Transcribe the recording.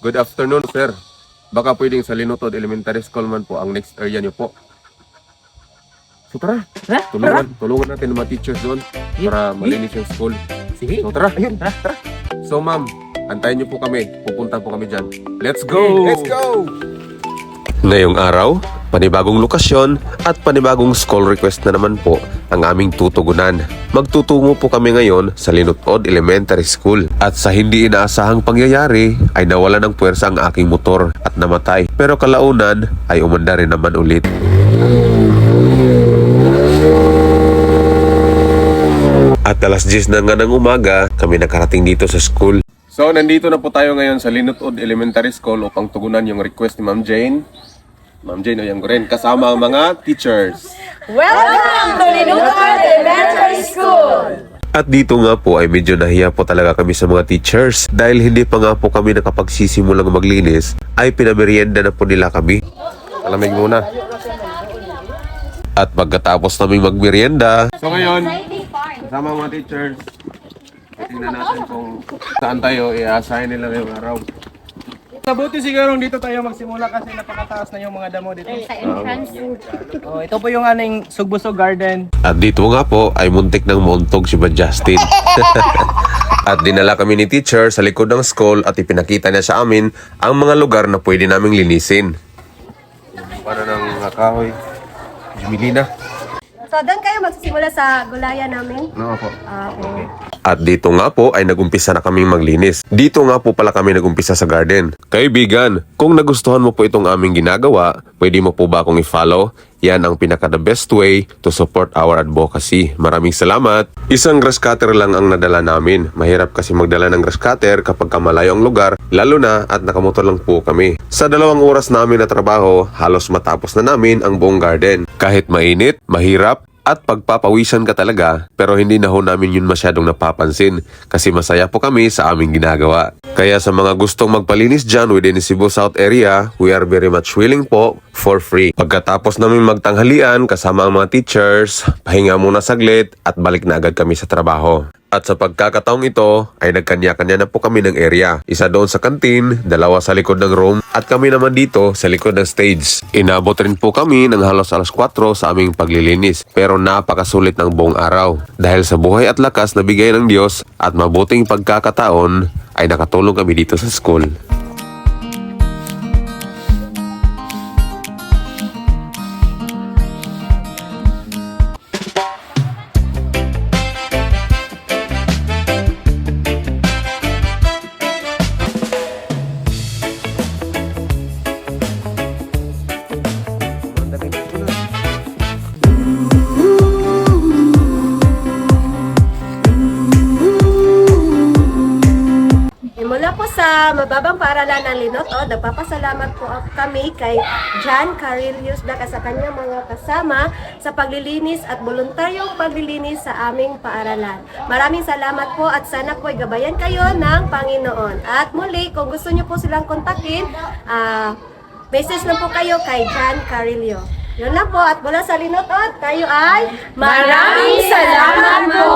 Good afternoon, sir. Baka pwedeng sa Linutod Elementary School man po ang next area niyo po. So tara, tulungan natin ng mga teachers doon para malinis yung school. Sige. So tara. Ayun, tara. So ma'am, antayin niyo po kami. Pupunta po kami dyan. Let's go! Let's go! Ngayong araw, panibagong lokasyon at panibagong school request na naman po ang aming tutugunan. Magtutungo po kami ngayon sa Linutod Elementary School. At sa hindi inaasahang pangyayari ay nawala ng puwersa ang aking motor at namatay. Pero kalaunan ay umanda rin naman ulit. At alas 10 na nga ng umaga, kami nakarating dito sa school. So, nandito na po tayo ngayon sa Linutod Elementary School upang tugunan yung request ni Ma'am Jane. Ma'am Jane Oyanggoren, kasama ang mga teachers. Welcome to Linutod Elementary School! At dito nga po ay medyo nahiya po talaga kami sa mga teachers dahil hindi pa nga po kami nakapagsisimulang maglinis ay pinamerienda na po nila kami. Alamig muna. At pagkatapos naming magmerienda, so ngayon, kasama ang mga teachers, tingnan natin kung saan tayo i-assign nila ngayong araw. Mabuti siguro dito tayo magsimula kasi napakataas na yung mga damo dito. Sa entrance. Oh, ito po yung aning Sugbusog Garden. At dito nga po ay muntik ng moontog si Bad Justin. At dinala kami ni teacher sa likod ng school at ipinakita niya sa amin ang mga lugar na pwede naming linisin. Para ng kahoy, Jimilina. So, doon kayo magsisimula sa gulayan namin? No po. Okay. At dito nga po ay nagumpisa na kaming maglinis. Dito nga po pala kami nagumpisa sa garden. Kaibigan, kung nagustuhan mo po itong aming ginagawa, pwede mo po ba akong i-follow? Yan ang pinaka the best way to support our advocacy. Maraming salamat. Isang grass cutter lang ang nadala namin. Mahirap kasi magdala ng grass cutter kapag malayo ang lugar, lalo na at nakamotor lang po kami. Sa 2 oras namin na trabaho, halos matapos na namin ang buong garden. Kahit mainit, mahirap, at pagpapawisan ka talaga, pero hindi na ho namin yun masyadong napapansin kasi masaya po kami sa aming ginagawa. Kaya sa mga gustong magpalinis dyan within Cebu South area, we are very much willing po for free. Pagkatapos namin magtanghalian kasama ang mga teachers, pahinga muna saglit at balik na agad kami sa trabaho. At sa pagkakataong ito ay nagkanya-kanya na po kami ng area. Isa doon sa kantin, 2 sa likod ng room at kami naman dito sa likod ng stage. Inabot rin po kami ng halos alas 4 sa aming paglilinis pero napakasulit ng buong araw. Dahil sa buhay at lakas na bigay ng Diyos at mabuting pagkakataon ay nakatulong kami dito sa school. Mula po sa mababang paaralan ng Linutod, nagpapasalamat po kami kay John Carilius Black sa kanyang mga kasama sa paglilinis at voluntaryong paglilinis sa aming paaralan. Maraming salamat po at sana po gabayan kayo ng Panginoon. At muli, kung gusto niyo po silang kontakin, message lang po kayo kay John Carilio. Yun lang po at mula sa Linutod, tayo ay maraming salamat po!